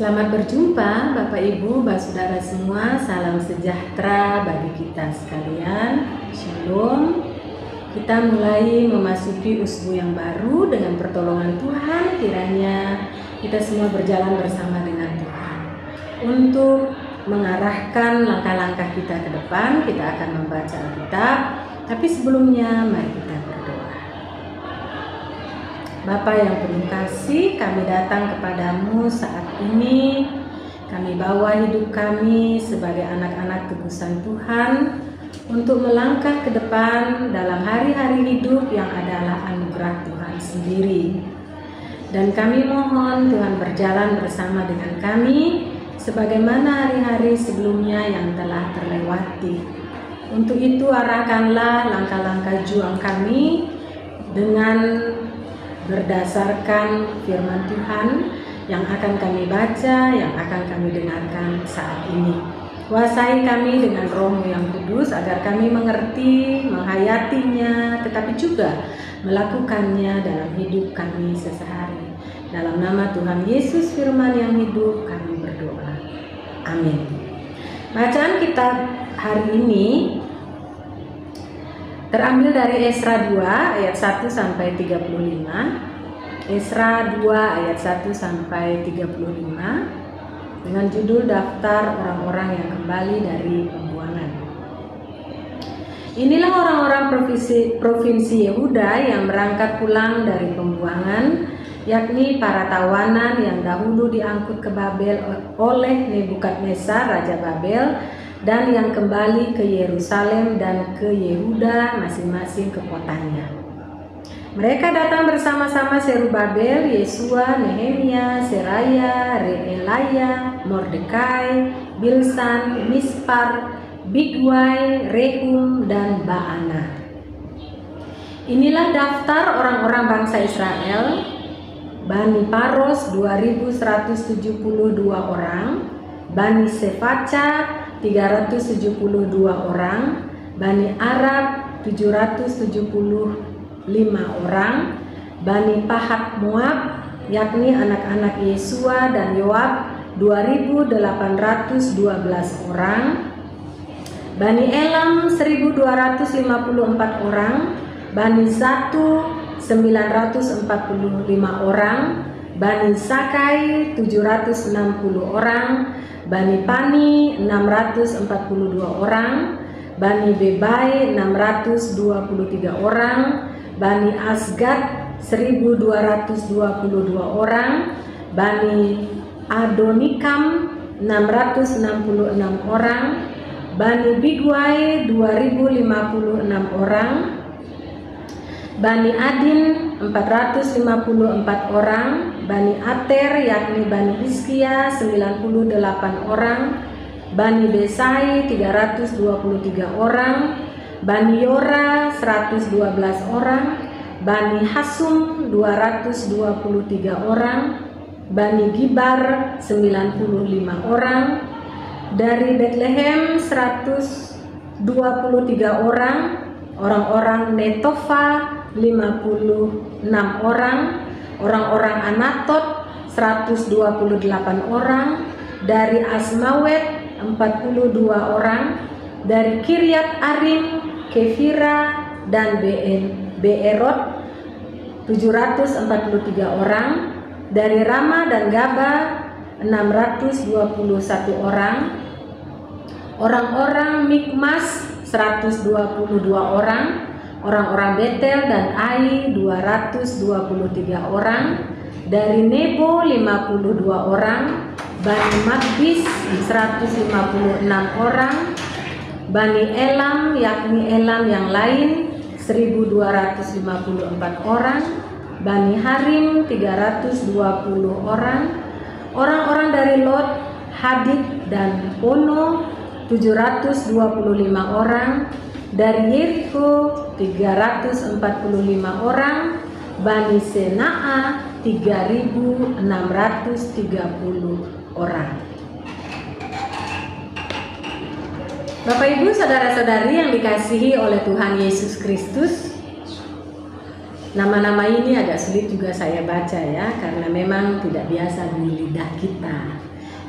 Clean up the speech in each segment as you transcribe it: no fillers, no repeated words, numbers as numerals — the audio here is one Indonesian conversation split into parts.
Selamat berjumpa Bapak Ibu, Saudara semua. Salam sejahtera bagi kita sekalian. Shalom. Kita mulai memasuki usbu yang baru dengan pertolongan Tuhan. Kiranya kita semua berjalan bersama dengan Tuhan untuk mengarahkan langkah-langkah kita ke depan. Kita akan membaca Alkitab, tapi sebelumnya mari kita berdoa. Bapa yang penuh kasih, kami datang kepadamu saat ini. Kami bawa hidup kami sebagai anak-anak tebusan Tuhan untuk melangkah ke depan dalam hari-hari hidup yang adalah anugerah Tuhan sendiri. Dan kami mohon Tuhan berjalan bersama dengan kami sebagaimana hari-hari sebelumnya yang telah terlewati. Untuk itu arahkanlah langkah-langkah juang kami dengan berdasarkan firman Tuhan yang akan kami baca, yang akan kami dengarkan saat ini. Kuasai kami dengan Roh-Mu yang kudus agar kami mengerti, menghayatinya, tetapi juga melakukannya dalam hidup kami sehari-hari. Dalam nama Tuhan Yesus Firman yang hidup kami berdoa. Amin. Bacaan kita hari ini terambil dari Esra 2 ayat 1 sampai 35. Esra 2 ayat 1 sampai 35 dengan judul Daftar Orang-orang yang Kembali dari Pembuangan. Inilah orang-orang provinsi Yehuda yang berangkat pulang dari pembuangan, yakni para tawanan yang dahulu diangkut ke Babel oleh Nebukadnezar Raja Babel, dan yang kembali ke Yerusalem dan ke Yehuda masing-masing ke kotanya. Mereka datang bersama-sama Zerubabel, Yesua, Nehemia, Seraya, Reelaya, Mordekai, Bilsan, Mispar, Bigwai, Rehum, dan Baana. Inilah daftar orang-orang bangsa Israel. Bani Paros 2172 orang, Bani Sefaca 372 orang, Bani Arab 775 orang, Bani Pahat Moab yakni anak-anak Yesua dan Yoab 2812 orang, Bani Elam 1254 orang, Bani Zatu 945 orang, Bani Sakai 760 orang, Bani Pani 642 orang, Bani Bebai 623 orang, Bani Asgad 1222 orang, Bani Adonikam 666 orang, Bani Bigwai 2056 orang, Bani Adin 454 orang, Bani Ater yakni Bani Hizkia 98 orang, Bani Besai 323 orang, Bani Yora 112 orang, Bani Hasum 223 orang, Bani Gibar 95 orang, dari Bethlehem 123 orang, orang-orang Netofa 56 orang, orang-orang Anatot 128 orang, dari Asmawet 42 orang, dari Kiryat Arim, Kefira, dan Beerot 743 orang, dari Rama dan Gaba 621 orang, orang-orang Mikmas 122 orang, orang-orang Betel dan Ai 223 orang, dari Nebo 52 orang, Bani Magbis 156 orang, Bani Elam yakni Elam yang lain 1254 orang, Bani Harim 320 orang, orang-orang dari Lot, Hadid, dan Ono 725 orang, dari Yeriko 345 orang, Bani Senaa 3630 orang. Bapak Ibu, saudara-saudari yang dikasihi oleh Tuhan Yesus Kristus, nama-nama ini agak sulit juga saya baca ya, karena memang tidak biasa di lidah kita.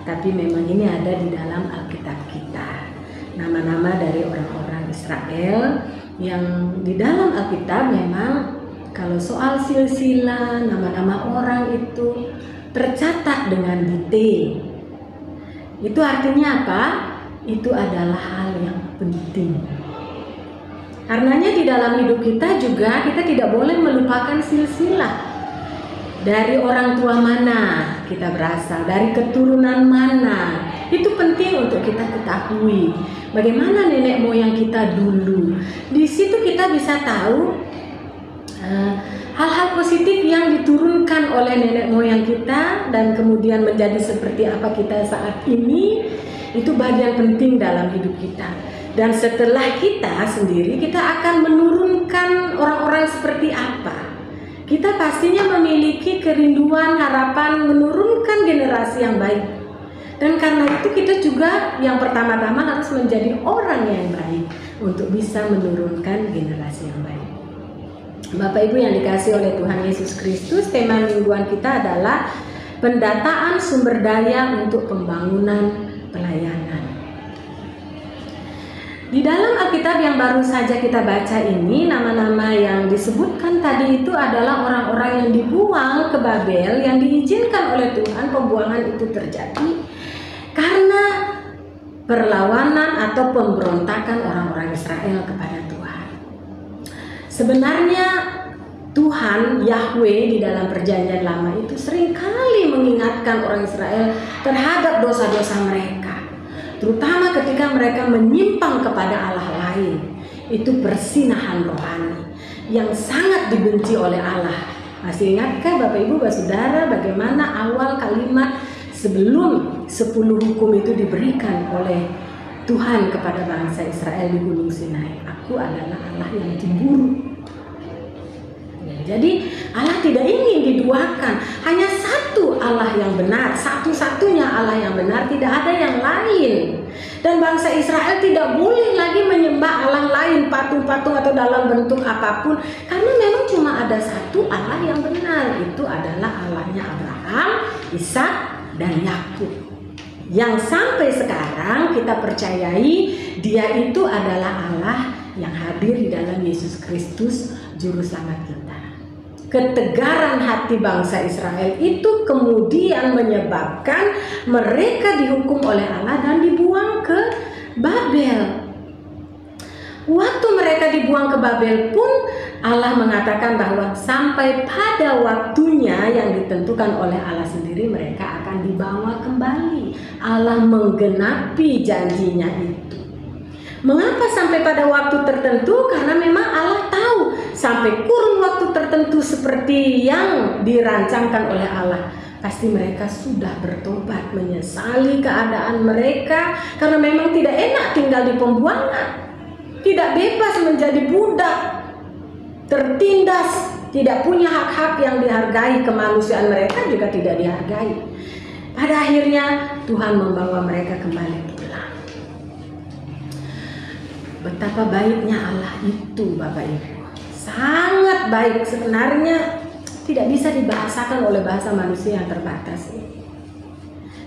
tapi memang ini ada di dalam Alkitab kita. Nama-nama dari orang-orang Israel yang di dalam Alkitab memang kalau soal silsilah nama-nama orang itu tercatat dengan detail. Itu artinya apa? Itu adalah hal yang penting. Karenanya di dalam hidup kita juga kita tidak boleh melupakan silsilah. Dari orang tua mana kita berasal, dari keturunan mana. Itu penting untuk kita ketahui. Bagaimana nenek moyang kita dulu. Di situ kita bisa tahu hal-hal positif yang diturunkan oleh nenek moyang kita dan kemudian menjadi seperti apa kita saat ini. Itu bagian penting dalam hidup kita. Dan setelah kita sendiri, kita akan menurunkan orang-orang seperti apa. Kita pastinya memiliki kerinduan, harapan menurunkan generasi yang baik. Dan karena itu kita juga yang pertama-tama harus menjadi orang yang baik untuk bisa menurunkan generasi yang baik. Bapak Ibu yang dikasihi oleh Tuhan Yesus Kristus, tema mingguan kita adalah pendataan sumber daya untuk pembangunan pelayanan. Di dalam Alkitab yang baru saja kita baca ini, nama-nama yang disebutkan tadi itu adalah orang-orang yang dibuang ke Babel, yang diizinkan oleh Tuhan pembuangan itu terjadi karena perlawanan atau pemberontakan orang-orang Israel kepada Tuhan. Sebenarnya Tuhan Yahweh di dalam perjanjian lama itu seringkali mengingatkan orang Israel terhadap dosa-dosa mereka. Terutama ketika mereka menyimpang kepada Allah lain. Itu persinahan rohani yang sangat dibenci oleh Allah. Masih ingatkah Bapak Ibu, Bapak Saudara, bagaimana awal kalimat sebelum 10 hukum itu diberikan oleh Tuhan kepada bangsa Israel di Gunung Sinai? Aku adalah Allah yang cemburu. Jadi Allah tidak ingin diduakan, hanya satu Allah yang benar, satu-satunya Allah yang benar, tidak ada yang lain. Dan bangsa Israel tidak boleh lagi menyembah Allah lain, patung-patung atau dalam bentuk apapun, karena memang cuma ada satu Allah yang benar, itu adalah Allahnya Abraham, Ishak, dan Yakub. Yang sampai sekarang kita percayai Dia itu adalah Allah yang hadir di dalam Yesus Kristus, Juru Selamat kita. Ketegaran hati bangsa Israel itu kemudian menyebabkan mereka dihukum oleh Allah dan dibuang ke Babel. Waktu mereka dibuang ke Babel pun Allah mengatakan bahwa sampai pada waktunya yang ditentukan oleh Allah sendiri mereka akan dibawa kembali. Allah menggenapi janjinya itu. Mengapa sampai pada waktu tertentu? Karena memang Allah tahu sampai kurun waktu tertentu seperti yang dirancangkan oleh Allah, pasti mereka sudah bertobat, menyesali keadaan mereka, karena memang tidak enak tinggal di pembuangan, tidak bebas menjadi budak, tertindas, tidak punya hak-hak yang dihargai, kemanusiaan mereka juga tidak dihargai. Pada akhirnya Tuhan membawa mereka kembali pulang. Betapa baiknya Allah itu, Bapak Ibu. Sangat baik, sebenarnya tidak bisa dibahasakan oleh bahasa manusia yang terbatas ini.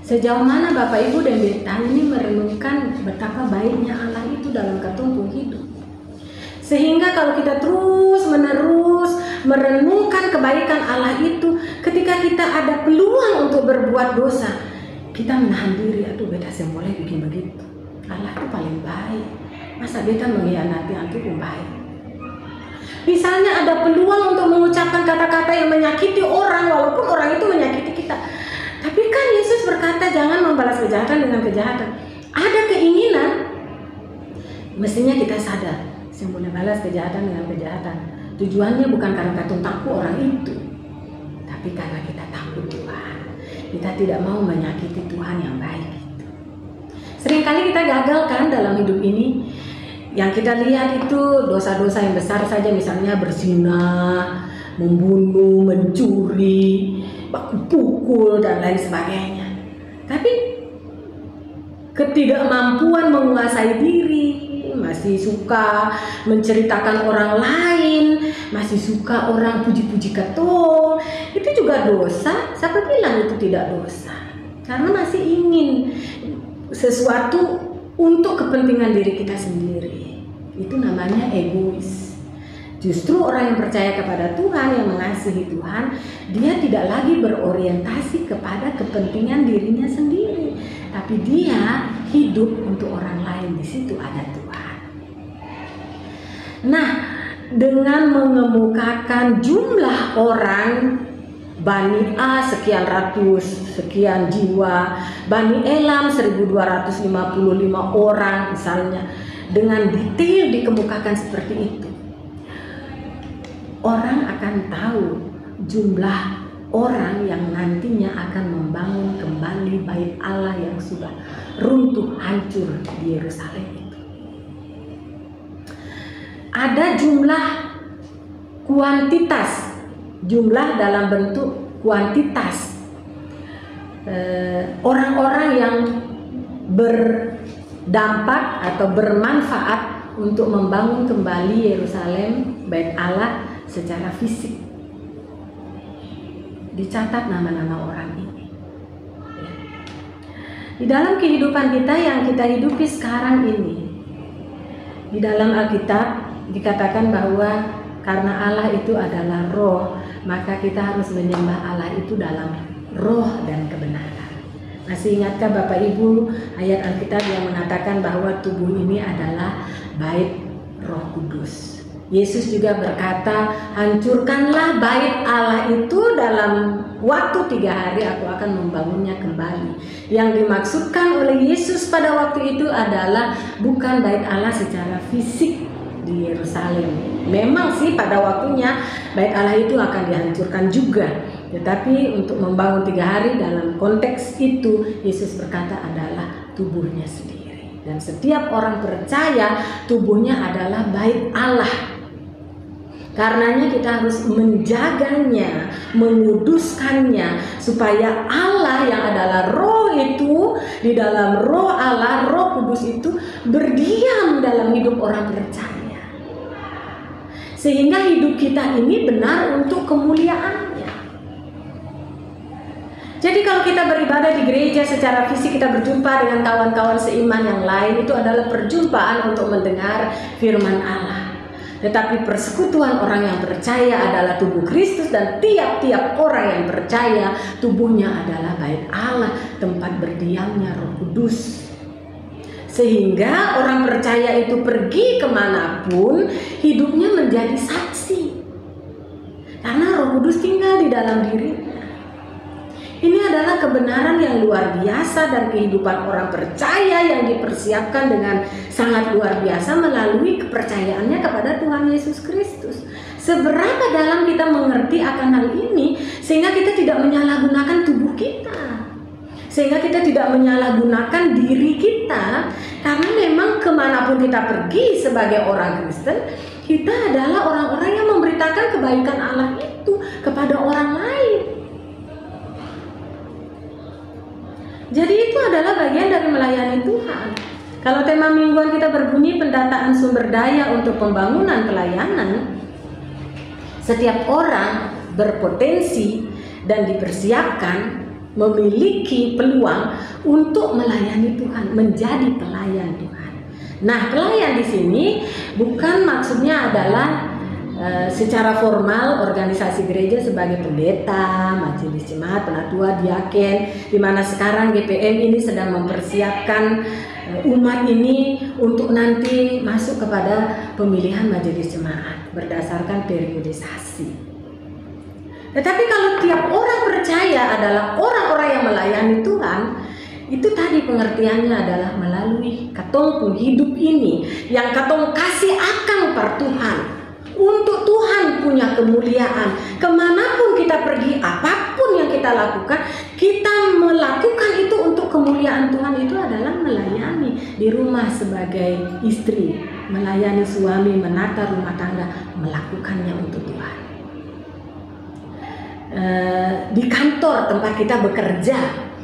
Sejauh mana Bapak Ibu dan Beta ini merenungkan betapa baiknya Allah itu dalam ketumpung hidup. Sehingga kalau kita terus menerus merenungkan kebaikan Allah itu, ketika kita ada peluang untuk berbuat dosa, kita menahan diri. Aduh, Beta saya boleh bikin begitu. Allah itu paling baik. Masa Beta mengkhianati antu pun baik. Misalnya ada peluang untuk mengucapkan kata-kata yang menyakiti orang, walaupun orang itu menyakiti kita. Tapi kan Yesus berkata jangan membalas kejahatan dengan kejahatan. Ada keinginan, mestinya kita sadar, saya boleh balas kejahatan dengan kejahatan. Tujuannya bukan karena katung takut orang itu, tapi karena kita takut Tuhan. Kita tidak mau menyakiti Tuhan yang baik itu. Seringkali kita gagal kan dalam hidup ini. Yang kita lihat itu dosa-dosa yang besar saja, misalnya berzina, membunuh, mencuri, pukul dan lain sebagainya. Tapi ketidakmampuan menguasai diri, masih suka menceritakan orang lain, masih suka orang puji-puji ketong, itu juga dosa. Siapa bilang itu tidak dosa? karena masih ingin sesuatu untuk kepentingan diri kita sendiri. Itu namanya egois. Justru orang yang percaya kepada Tuhan, yang mengasihi Tuhan, dia tidak lagi berorientasi kepada kepentingan dirinya sendiri, tapi dia hidup untuk orang lain. Di situ ada Tuhan. Nah, dengan mengemukakan jumlah orang Bani A sekian ratus, sekian jiwa, Bani Elam 1255 orang misalnya, dengan detail dikemukakan seperti itu, orang akan tahu jumlah orang yang nantinya akan membangun kembali bait Allah yang sudah runtuh hancur di Yerusalem itu. Ada jumlah kuantitas, jumlah dalam bentuk kuantitas orang-orang yang berdampak atau bermanfaat untuk membangun kembali Yerusalem, bait Allah secara fisik. Dicatat nama-nama orang ini. Di dalam kehidupan kita yang kita hidupi sekarang ini, di dalam Alkitab dikatakan bahwa karena Allah itu adalah roh, maka kita harus menyembah Allah itu dalam roh dan kebenaran. Masih ingatkah Bapak Ibu ayat Alkitab yang mengatakan bahwa tubuh ini adalah bait Roh Kudus? Yesus juga berkata, hancurkanlah bait Allah itu dalam waktu 3 hari, aku akan membangunnya kembali. Yang dimaksudkan oleh Yesus pada waktu itu adalah bukan bait Allah secara fisik di Yerusalem. Memang sih pada waktunya bait Allah itu akan dihancurkan juga, tetapi untuk membangun 3 hari dalam konteks itu Yesus berkata adalah tubuhnya sendiri. Dan setiap orang percaya tubuhnya adalah bait Allah. Karenanya kita harus menjaganya, menguduskannya, supaya Allah yang adalah roh itu, di dalam roh Allah, Roh Kudus itu berdiam dalam hidup orang percaya, sehingga hidup kita ini benar untuk kemuliaannya. Jadi kalau kita beribadah di gereja secara fisik, kita berjumpa dengan kawan-kawan seiman yang lain, itu adalah perjumpaan untuk mendengar firman Allah. Tetapi persekutuan orang yang percaya adalah tubuh Kristus, dan tiap-tiap orang yang percaya tubuhnya adalah bait Allah, tempat berdiamnya Roh Kudus. Sehingga orang percaya itu pergi kemanapun, hidupnya menjadi saksi, karena Roh Kudus tinggal di dalam dirinya. Ini adalah kebenaran yang luar biasa dan kehidupan orang percaya yang dipersiapkan dengan sangat luar biasa melalui kepercayaannya kepada Tuhan Yesus Kristus. Seberapa dalam kita mengerti akan hal ini, sehingga kita tidak menyalahgunakan tubuh kita, sehingga kita tidak menyalahgunakan diri kita, karena memang kemanapun kita pergi sebagai orang Kristen, kita adalah orang-orang yang memberitakan kebaikan Allah itu kepada orang lain. Jadi itu adalah bagian dari melayani Tuhan. Kalau tema mingguan kita berbunyi pendataan sumber daya untuk pembangunan pelayanan, setiap orang berpotensi dan dipersiapkan memiliki peluang untuk melayani Tuhan, menjadi pelayan Tuhan. Nah, pelayan di sini bukan maksudnya adalah secara formal organisasi gereja sebagai pendeta, majelis jemaat, penatua, diaken, di mana sekarang GPM ini sedang mempersiapkan umat ini untuk nanti masuk kepada pemilihan majelis jemaat berdasarkan periodisasi. Tetapi kalau tiap orang percaya adalah orang-orang yang melayani Tuhan, itu tadi pengertiannya adalah melalui katong pun hidup ini yang katong kasih akang per Tuhan, untuk Tuhan punya kemuliaan. Kemanapun kita pergi, apapun yang kita lakukan, kita melakukan itu untuk kemuliaan Tuhan. Itu adalah melayani di rumah sebagai istri, melayani suami, menata rumah tangga, melakukannya untuk Tuhan. Di kantor tempat kita bekerja,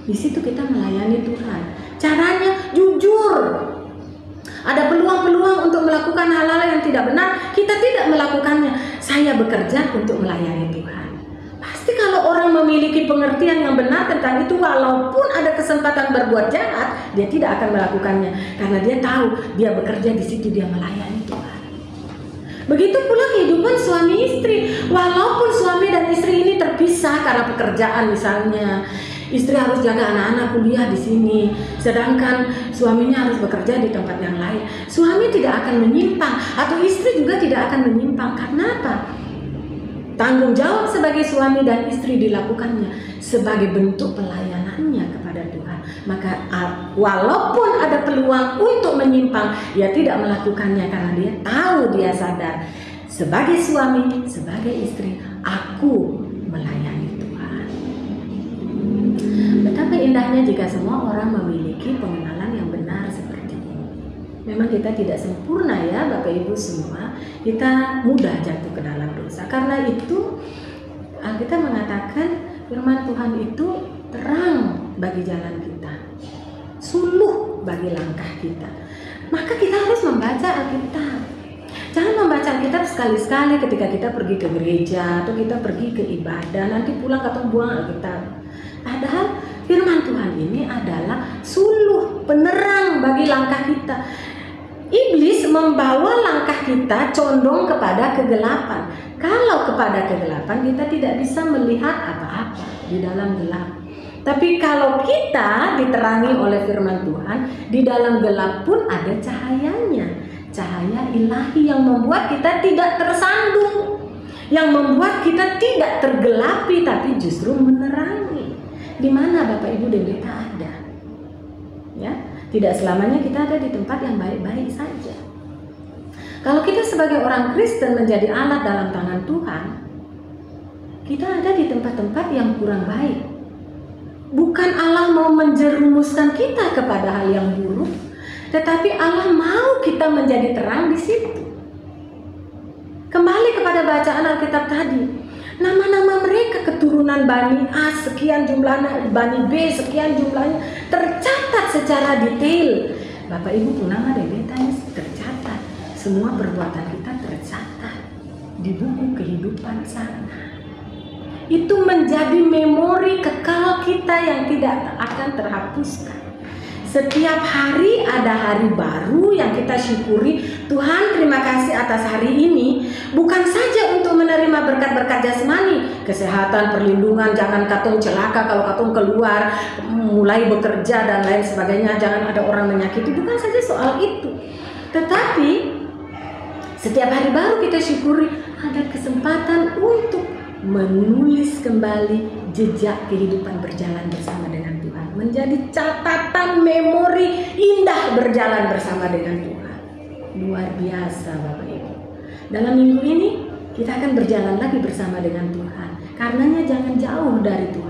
di situ kita melayani Tuhan. Caranya jujur. Ada peluang-peluang untuk melakukan hal-hal yang tidak benar, kita tidak melakukannya. Saya bekerja untuk melayani Tuhan. Pasti kalau orang memiliki pengertian yang benar tentang itu, walaupun ada kesempatan berbuat jahat, dia tidak akan melakukannya karena dia tahu dia bekerja di situ, dia melayani Tuhan. Begitu pula kehidupan suami istri. Walaupun suami dan istri ini terpisah karena pekerjaan misalnya, istri harus jaga anak-anak kuliah di sini, sedangkan suaminya harus bekerja di tempat yang lain. Suami tidak akan menyimpang, atau istri juga tidak akan menyimpang. Karena apa? Tanggung jawab sebagai suami dan istri dilakukannya sebagai bentuk pelayanannya kepada Tuhan. Maka walaupun ada peluang untuk menyimpang, ia tidak melakukannya karena dia tahu, dia sadar sebagai suami, sebagai istri, aku melayani Tuhan. Betapa indahnya jika semua orang memiliki pengenalan yang benar seperti ini. Memang kita tidak sempurna ya Bapak Ibu semua, kita mudah jatuh ke dalam dosa. Karena itu kita mengatakan firman Tuhan itu terang bagi jalan kita, suluh bagi langkah kita. Maka kita harus membaca Alkitab. Jangan membaca Alkitab sekali-sekali ketika kita pergi ke gereja atau kita pergi ke ibadah, nanti pulang atau buang Alkitab. Padahal firman Tuhan ini adalah suluh, penerang bagi langkah kita. Iblis membawa langkah kita condong kepada kegelapan. Kalau kepada kegelapan, kita tidak bisa melihat apa-apa di dalam gelap. Tapi kalau kita diterangi oleh firman Tuhan, di dalam gelap pun ada cahayanya. Cahaya ilahi yang membuat kita tidak tersandung, yang membuat kita tidak tergelapi, tapi justru menerangi. Di mana Bapak Ibu dan kita ada? Ya, tidak selamanya kita ada di tempat yang baik-baik saja. Kalau kita sebagai orang Kristen menjadi alat dalam tangan Tuhan, kita ada di tempat-tempat yang kurang baik. Bukan Allah mau menjerumuskan kita kepada hal yang buruk, tetapi Allah mau kita menjadi terang di situ. Kembali kepada bacaan Alkitab tadi, nama-nama mereka keturunan Bani A sekian jumlahnya, Bani B sekian jumlahnya, tercatat secara detail. Bapak Ibu Purnama dan Betanya tercatat. Semua perbuatan kita tercatat di buku kehidupan sana. Itu menjadi memori kekal kita yang tidak akan terhapuskan. Setiap hari ada hari baru yang kita syukuri. Tuhan, terima kasih atas hari ini. Bukan saja untuk menerima berkat-berkat jasmani, kesehatan, perlindungan, jangan katong celaka kalau katong keluar, mulai bekerja dan lain sebagainya, jangan ada orang menyakiti. Bukan saja soal itu. Tetapi setiap hari baru kita syukuri ada kesempatan untuk menulis kembali jejak kehidupan berjalan bersama dengan Tuhan, menjadi catatan memori indah berjalan bersama dengan Tuhan. Luar biasa Bapak Ibu. Dalam minggu ini kita akan berjalan lagi bersama dengan Tuhan. Karenanya jangan jauh dari Tuhan.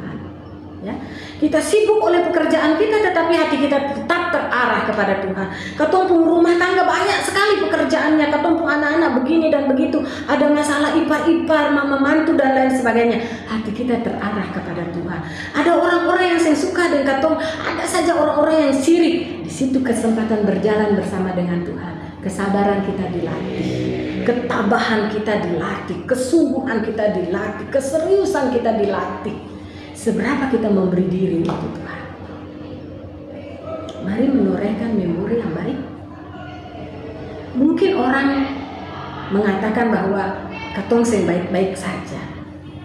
Ya, kita sibuk oleh pekerjaan kita, tetapi hati kita tetap terarah kepada Tuhan. Ketumpung rumah tangga banyak sekali pekerjaannya, ketumpung anak-anak begini dan begitu, ada masalah ipar-ipar, mama mantu dan lain sebagainya. Hati kita terarah kepada Tuhan. Ada orang-orang yang suka dan katong, ada saja orang-orang yang sirik. Di situ kesempatan berjalan bersama dengan Tuhan. Kesabaran kita dilatih, ketabahan kita dilatih, kesungguhan kita dilatih, keseriusan kita dilatih. Seberapa kita memberi diri untuk Tuhan. Mari menorehkan memori yang baik. Mungkin orang mengatakan bahwa katong sing baik-baik saja,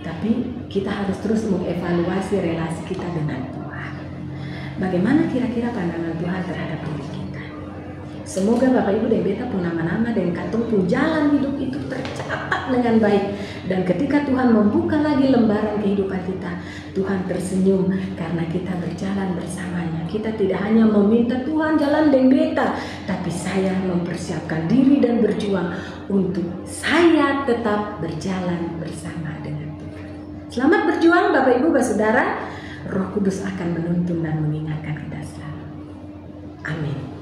tapi kita harus terus mengevaluasi relasi kita dengan Tuhan. Bagaimana kira-kira pandangan Tuhan terhadap diri kita? Semoga Bapak Ibu dan Beta pun nama-nama dan katong pun jalan hidup itu tercatat dengan baik. Dan ketika Tuhan membuka lagi lembaran kehidupan kita, Tuhan tersenyum karena kita berjalan bersamanya. Kita tidak hanya meminta Tuhan jalan dengan Beta, tapi saya mempersiapkan diri dan berjuang untuk saya tetap berjalan bersama dengan Tuhan. Selamat berjuang Bapak Ibu, Bapak Saudara. Roh Kudus akan menuntun dan mengingatkan kita selalu. Amin.